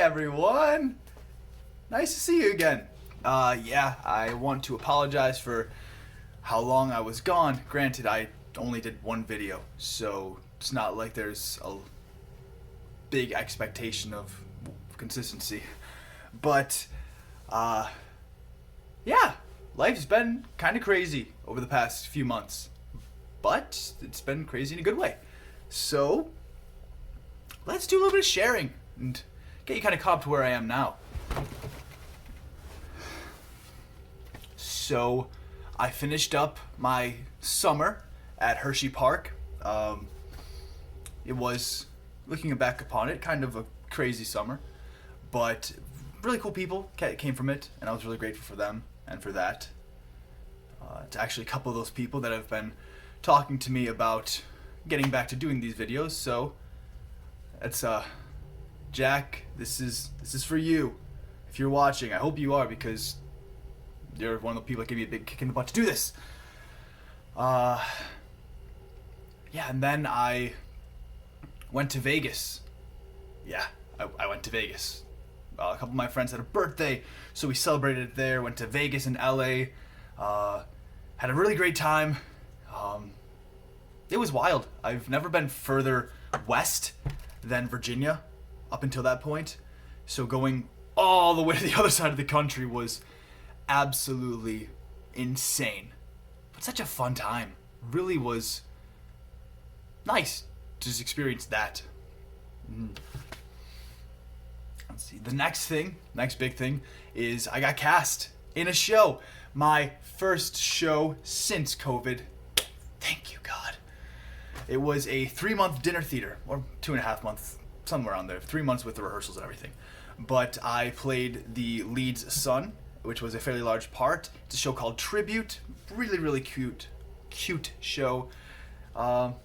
everyone. Nice to see you again. Yeah, I want to apologize for how long I was gone. Granted, I only did one video, so it's not like there's a big expectation of consistency. But, yeah, life's been kind of crazy over the past few months. But it's been crazy in a good way. So, let's do a little bit of sharing and get you kind of caught up to where I am now. So, I finished up my summer at Hershey Park. It was, looking back upon it, kind of a crazy summer, but really cool people came from it, and I was really grateful for them and for that. It's actually a couple of those people that have been talking to me about getting back to doing these videos, so it's Jack, this is for you. If you're watching, I hope you are, because you're one of the people that gave me a big kick in the butt to do this. Yeah, and then I went to Vegas. Yeah, I went to Vegas. A couple of my friends had a birthday, so we celebrated it there. Went to Vegas and LA. Had a really great time. It was wild. I've never been further west than Virginia up until that point. So going all the way to the other side of the country was absolutely insane. But such a fun time. Really was nice to just experience that. Let's see. The next big thing is I got cast in a show. My first show since COVID. Thank you, God. It was a 3-month dinner theater, or 2.5 months, somewhere around there. 3 months with the rehearsals and everything. But I played the lead's son, which was a fairly large part. It's a show called Tribute. Really, really cute show. All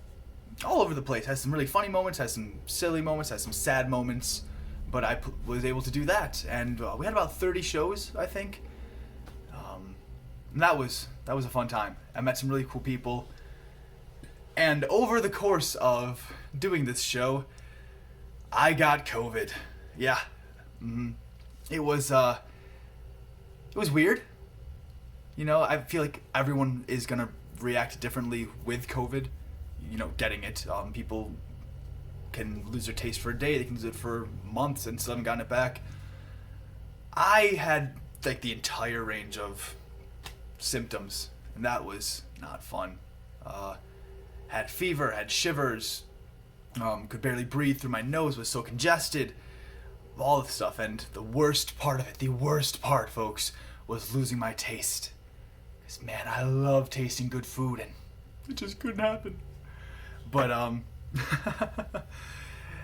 over the place. Has some really funny moments, has some silly moments, has some sad moments. But I was able to do that, and we had about 30 shows, I think. And that was a fun time. I met some really cool people. And over the course of doing this show, I got COVID. Yeah. It was weird. You know, I feel like everyone is gonna react differently with COVID. You know, getting it. People can lose their taste for a day. They can lose it for months and still haven't gotten it back. I had like the entire range of symptoms, and that was not fun. Had fever, had shivers, could barely breathe through my nose, was so congested, all the stuff. And the worst part, folks, was losing my taste. Because, man, I love tasting good food, and it just couldn't happen. But,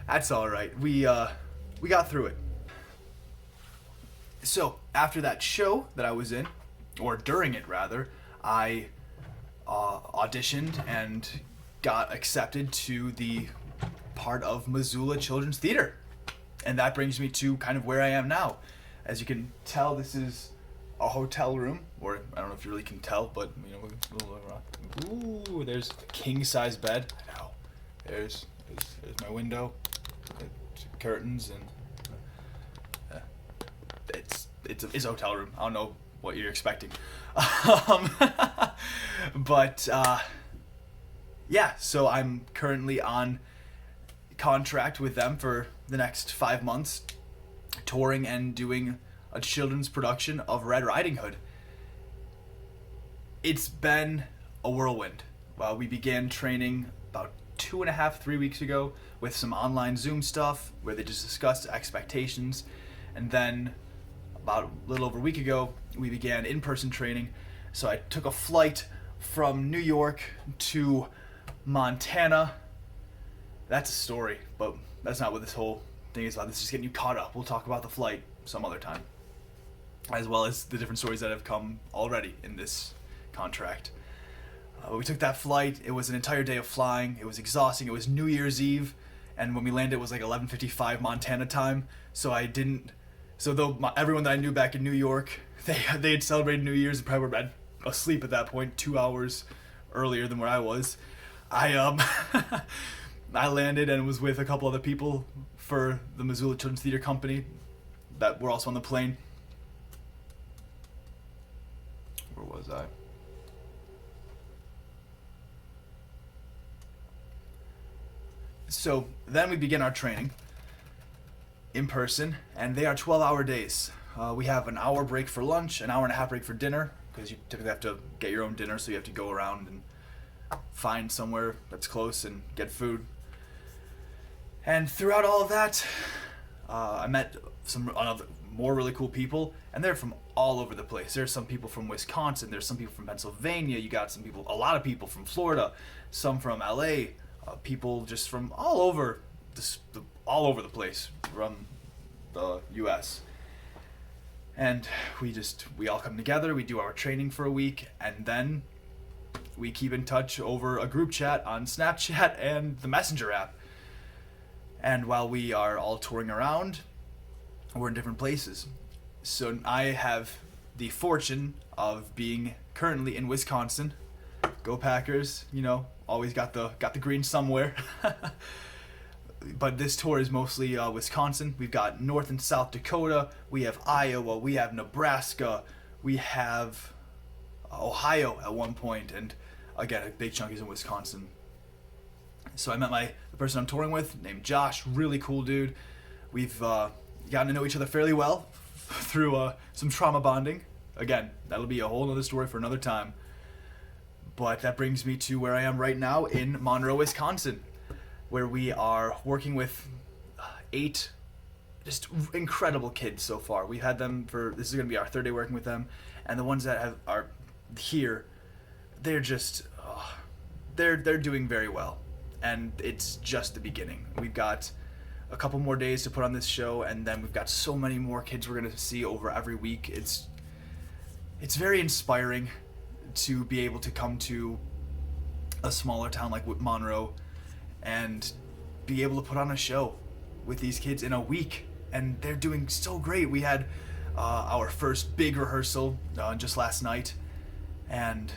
that's alright. We got through it. So, after that show that I was in, or during it rather, I auditioned and got accepted to the part of Missoula Children's Theater. And that brings me to kind of where I am now. As you can tell, this is a hotel room, or I don't know if you really can tell, but you know, ooh, there's a king-size bed. I know. There's my window, curtains, and it's a hotel room. I don't know what you're expecting. But yeah, so I'm currently on contract with them for the next 5 months, touring and doing a children's production of Red Riding Hood. It's been a whirlwind. We began training about 2.5-3 weeks ago with some online Zoom stuff where they just discussed expectations, and then about a little over a week ago we began in-person training. So I took a flight from New York to Montana. That's a story, but that's not what this whole thing is about. This is just getting you caught up. We'll talk about the flight some other time, as well as the different stories that have come already in this contract. We took that flight. It was an entire day of flying. It was exhausting. It was New Year's Eve, and when we landed it was like 11:55 Montana time. So everyone that I knew back in New York, they had celebrated New Year's and probably were asleep at that point 2 hours earlier than where I was. I landed and was with a couple other people for the Missoula Children's Theater Company, that were also on the plane. Where was I? So then we begin our training in person, and they are 12-hour days. We have an hour break for lunch, an hour and a half break for dinner, because you typically have to get your own dinner, so you have to go around and find somewhere that's close and get food. And throughout all of that, I met some more really cool people, and they're from all over the place. There's some people from Wisconsin, there's some people from Pennsylvania, you got a lot of people from Florida, some from LA, people just from all over the place from the U.S. And we all come together, we do our training for a week, and then we keep in touch over a group chat on Snapchat and the Messenger app. And while we are all touring around, we're in different places. So I have the fortune of being currently in Wisconsin. Go Packers, always got the green somewhere. But this tour is mostly Wisconsin. We've got North and South Dakota. We have Iowa. We have Nebraska. We have Ohio at one point. And again, a big chunk is in Wisconsin. So I met the person I'm touring with, named Josh. Really cool dude. We've gotten to know each other fairly well through some trauma bonding. Again, that'll be a whole other story for another time. But that brings me to where I am right now in Monroe, Wisconsin, where we are working with 8 just incredible kids so far. We've had them this is going to be our 3rd day working with them, and the ones that are here, they're just, they're doing very well, and it's just the beginning. We've got a couple more days to put on this show, and then we've got so many more kids we're going to see over every week. It's very inspiring to be able to come to a smaller town like Monroe and be able to put on a show with these kids in a week, and they're doing so great. We had our first big rehearsal just last night, and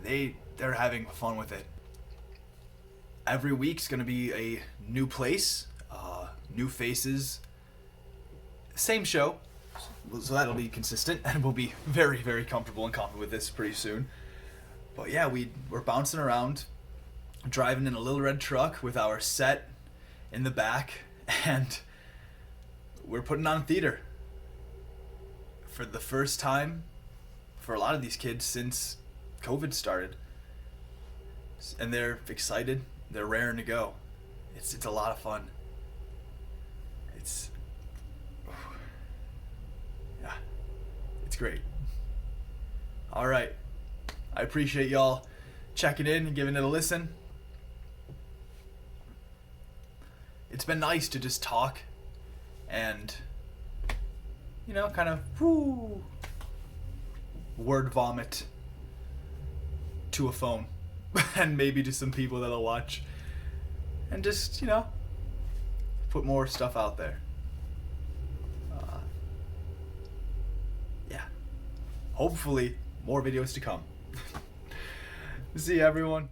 they're having fun with it. Every week's gonna be a new place, new faces, same show, so that'll be consistent, and we'll be very, very comfortable and confident with this pretty soon. But yeah, we're bouncing around, driving in a little red truck with our set in the back, and we're putting on theater for the first time for a lot of these kids since COVID started. And they're excited, they're raring to go. It's a lot of fun. It's great. All right. I appreciate y'all checking in and giving it a listen. It's been nice to just talk and, kind of word vomit to a phone and maybe to some people that'll watch, and just, put more stuff out there. Yeah. Hopefully more videos to come. See you, everyone.